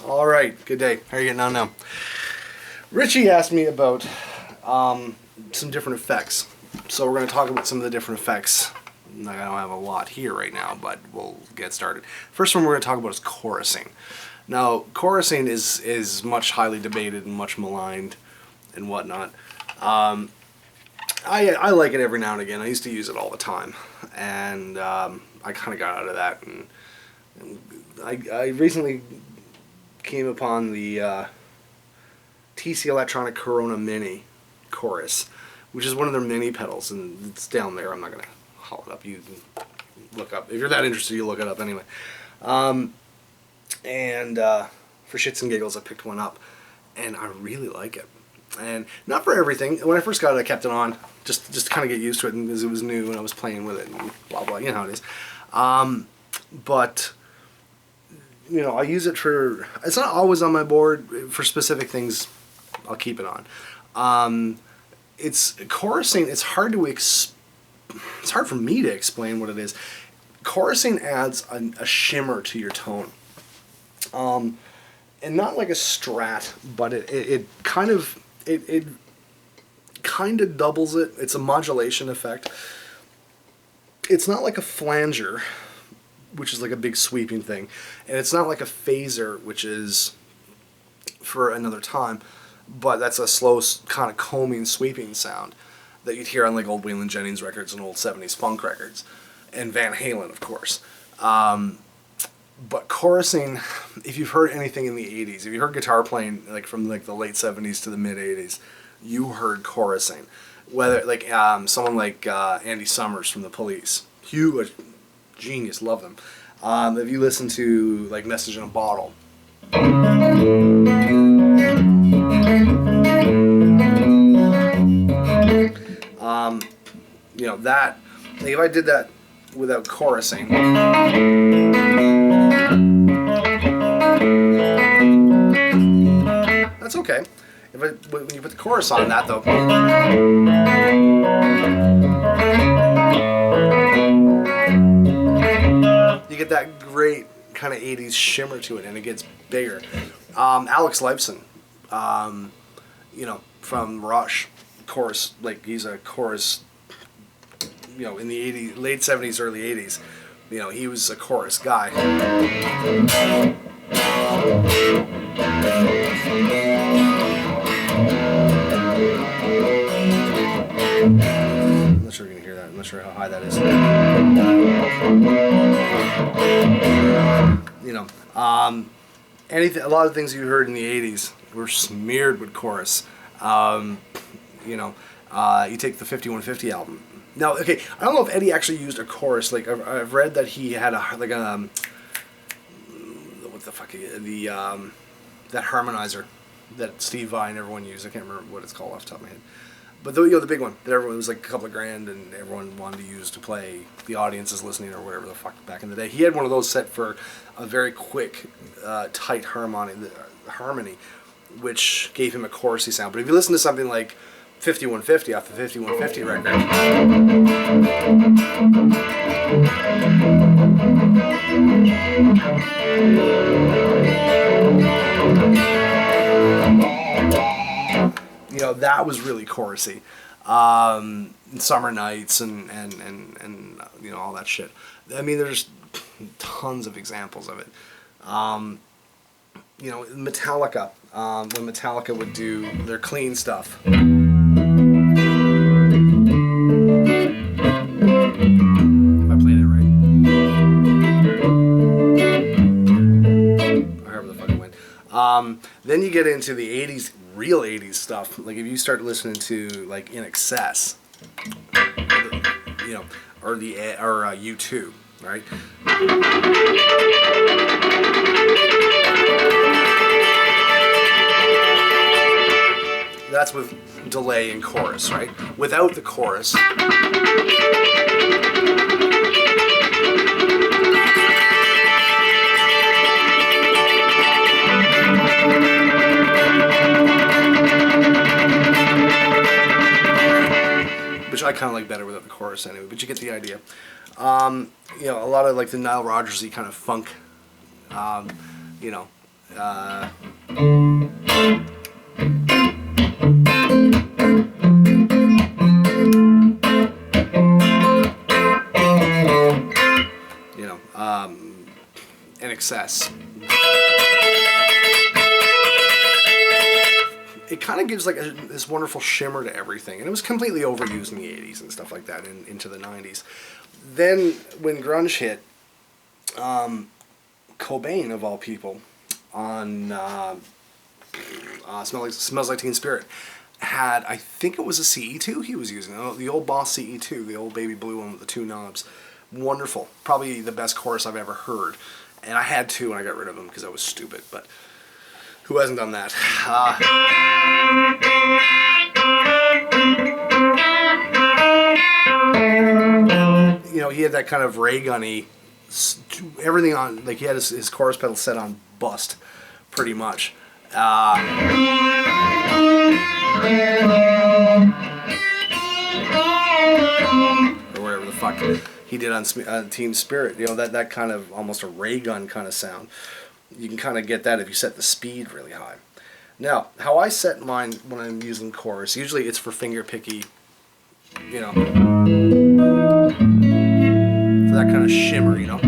All right, good day. How are you getting on now? Richie asked me about some different effects. So we're going to talk about some of the different effects. I don't have a lot here right now, but we'll get started. First one we're going to talk about is chorusing. Now, chorusing is much highly debated and much maligned and whatnot. I like it every now and again. I used to use it all the time, and I kind of got out of that. And I recently came upon the T.C.Electronic Corona Mini chorus, which is one of their mini pedals, and it's down there. I'm not going to haul it up. You can look up. If you're that interested, you look it up anyway. And for shits and giggles, I picked one up, and I really like it. And not for everything. When I first got it, I kept it on, just to kind of get used to it, because it was new, and I was playing with it, and blah, blah, you know how it is. But you know, I use it for, it's not always on my board. For specific things, I'll keep it on. It's chorusing, it's hard for me to explain what it is. Chorusing adds a shimmer to your tone. And not like a strat, but it kind of doubles it. It's a modulation effect. It's not like a flanger, which is like a big sweeping thing, and it's not like a phaser, which is for another time, but that's a slow kind of combing sweeping sound that you'd hear on like old Waylon Jennings records and old 70s funk records, and Van Halen, of course. But chorusing, if you've heard anything in the 80s, if you heard guitar playing like from like the late 70s to the mid 80s, you heard chorusing. Whether like someone like Andy Summers from the Police, huge genius, love them. If you listen to like Message in a Bottle, you know that, like if I did that without chorusing, that's okay. When you put the chorus on that though, you get that great kind of 80s shimmer to it, and it gets bigger. Alex Lifeson, you know, from Rush, chorus, like he's a chorus, you know, in the 80s, late 70s, early 80s, you know, he was a chorus guy. I'm not sure you're going to hear that. I'm not sure how high that is. You know, anything, a lot of things you heard in the 80s were smeared with chorus. You know, you take the 5150 album. Now, okay, I don't know if Eddie actually used a chorus. Like, I've read that he had what the fuck, that harmonizer that Steve Vai and everyone used. I can't remember what it's called off the top of my head. But you know, the big one that everyone, was like a couple of grand, and everyone wanted to use to play, the audience is listening or whatever the fuck back in the day. He had one of those set for a very quick, tight harmony, which gave him a chorusy sound. But if you listen to something like 5150 off the 5150 record, you know, that was really chorusy. Summer Nights and you know, all that shit. I mean, there's tons of examples of it. You know, Metallica, when Metallica would do their clean stuff. If I played it right. Or however the fuck it went. Then you get into the 80s, real 80s stuff. Like if you start listening to like In Excess, you know, or U2, right? That's with delay and chorus, right? Without the chorus, which I kind of like better without the chorus anyway, but you get the idea. You know, a lot of like the Nile Rodgers-y kind of funk, you know, You know, in excess. It kind of gives like this wonderful shimmer to everything, and it was completely overused in the 80s and stuff like that, and into the 90s. Then when grunge hit, Cobain of all people, on Smells Like Teen Spirit, had, I think it was a CE2 he was using, the old Boss CE2, the old baby blue one with the two knobs. Wonderful, probably the best chorus I've ever heard, and I had two and I got rid of them because I was stupid, but who hasn't done that? You know, he had that kind of ray gunny, everything on, like he had his chorus pedal set on bust, pretty much. Or whatever the fuck he did on Team Spirit. You know, that kind of almost a ray gun kind of sound. You can kind of get that if you set the speed really high. Now, how I set mine when I'm using chorus, usually it's for finger picky, you know, for that kind of shimmer, you know.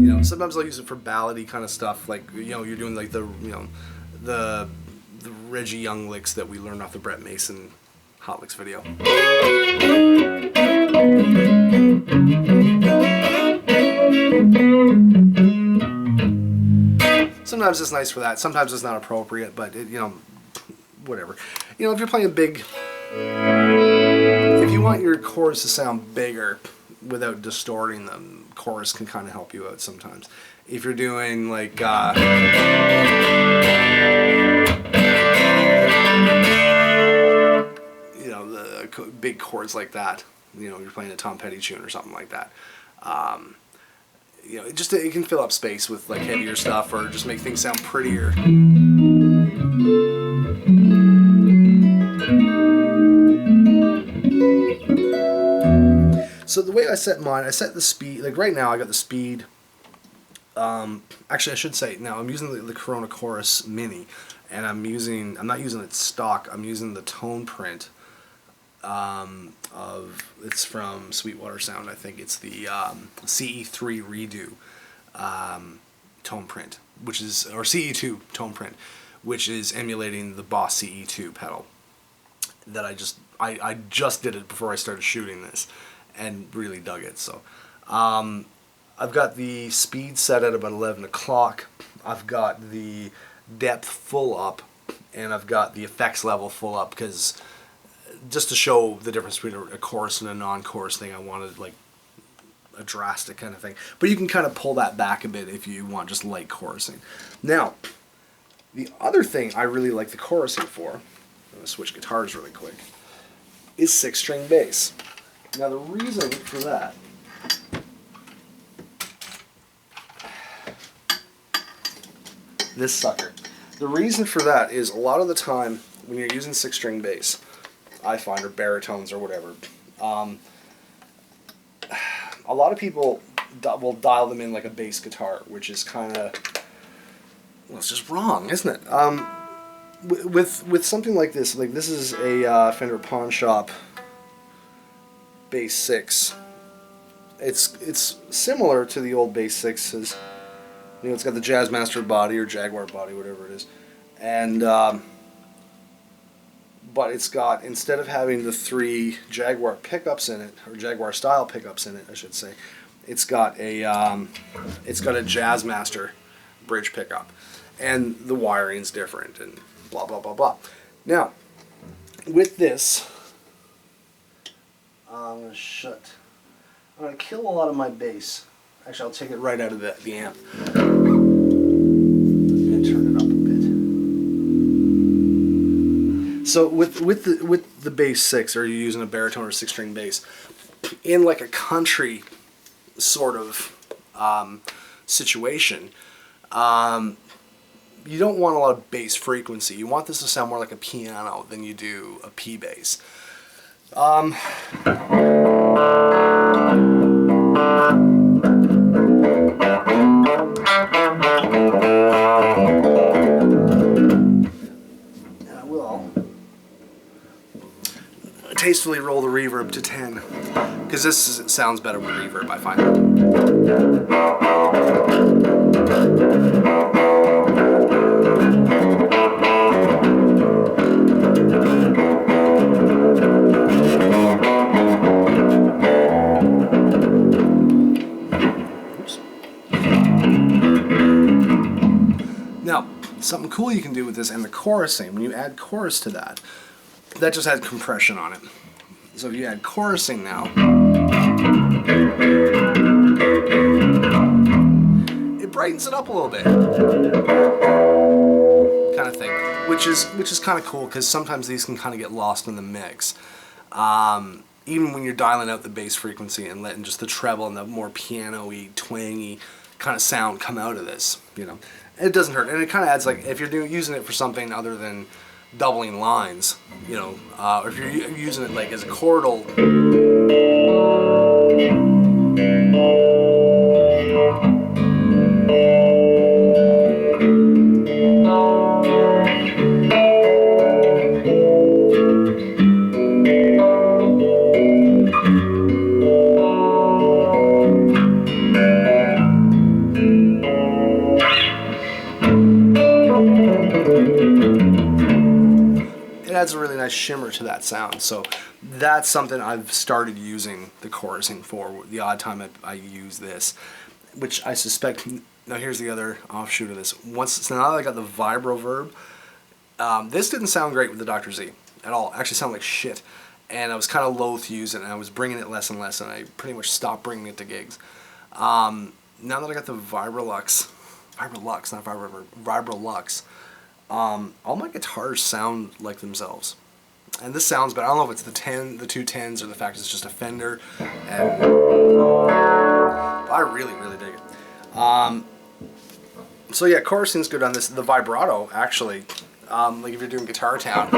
You know, sometimes I'll use it for ballady kind of stuff, like, you know, you're doing like the, you know, the Reggie Young licks that we learned off the Brett Mason Hot Licks video. Sometimes it's nice for that. Sometimes it's not appropriate, but it, you know, whatever. You know, if you're playing big, if you want your chorus to sound bigger without distorting them, chorus can kind of help you out sometimes. If you're doing like you know, the big chords like that, you know, you're playing a Tom Petty tune or something like that. You know, it can fill up space with like heavier stuff, or just make things sound prettier. So the way I set mine, I set the speed, like right now I got the speed, actually I should say, now I'm using the Corona Chorus Mini, and I'm not using it stock, I'm using the tone print it's from Sweetwater Sound, I think. It's the CE3 Redo tone print, which is, or CE2 tone print, which is emulating the Boss CE2 pedal. That I just did it before I started shooting this, and really dug it. So I've got the speed set at about 11 o'clock. I've got the depth full up, and I've got the effects level full up, because just to show the difference between a chorus and a non-chorus thing, I wanted like a drastic kind of thing. But you can kind of pull that back a bit if you want just light chorusing. Now, the other thing I really like the chorusing for, I'm going to switch guitars really quick, is 6-string bass. Now the reason for that, this sucker, the reason for that is a lot of the time when you're using 6-string bass, I find, or baritones or whatever, a lot of people will dial them in like a bass guitar, which is kind of, well, it's just wrong, isn't it? With something like this is a Fender Pawn Shop Bass 6. It's similar to the old Bass 6s. You know, it's got the Jazzmaster body or Jaguar body, whatever it is, and but it's got, instead of having the 3 Jaguar pickups in it, or Jaguar style pickups in it, I should say, it's got a Jazzmaster bridge pickup, and the wiring's different, and blah blah blah blah. Now, with this, I'm gonna kill a lot of my bass. Actually, I'll take it right out of the amp. So with the bass 6, or you're using a baritone or 6-string bass, in like a country sort of situation, you don't want a lot of bass frequency. You want this to sound more like a piano than you do a P bass. I will tastefully roll the reverb to 10, because this sounds better with reverb, I find. Now, something cool you can do with this and the chorusing, when you add chorus to that, that just had compression on it. So if you add chorusing now, it brightens it up a little bit, kind of thing, which is kind of cool, because sometimes these can kind of get lost in the mix. Even when you're dialing out the bass frequency and letting just the treble and the more piano-y, twangy kind of sound come out of this, you know. It doesn't hurt, and it kind of adds, like, if you're using it for something other than doubling lines, you know, or if you're using it like as a chordal. It adds a really nice shimmer to that sound, so that's something I've started using the chorusing for. The odd time I use this, which I suspect. Now here's the other offshoot of this. So now that I got the vibro verb, this didn't sound great with the Dr. Z at all. It actually sounded like shit, and I was kind of loath to use it, and I was bringing it less and less, and I pretty much stopped bringing it to gigs. Now that I got the Vibrolux, not Vibro, Vibrolux. All my guitars sound like themselves, and this sounds better. I don't know if it's the two tens, or the fact it's just a Fender, and I really dig it. So yeah, chorusing's good on this. The vibrato, actually, like if you're doing Guitar Town,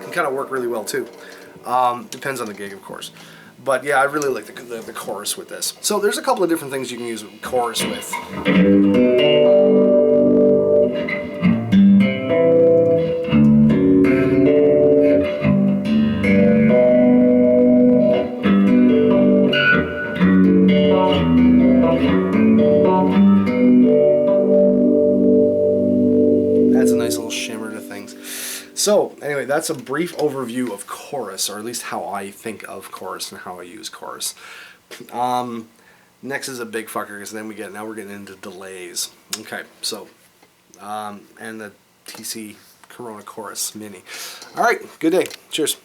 can kind of work really well too. Depends on the gig, of course. But yeah, I really like the chorus with this. So there's a couple of different things you can use chorus with. Adds a nice little shimmer to things. So, anyway, that's a brief overview of chorus, or at least how I think of chorus and how I use chorus. Next is a big fucker, because then now we're getting into delays. Okay, so, and the T.C. Corona Chorus Mini. Alright, good day. Cheers.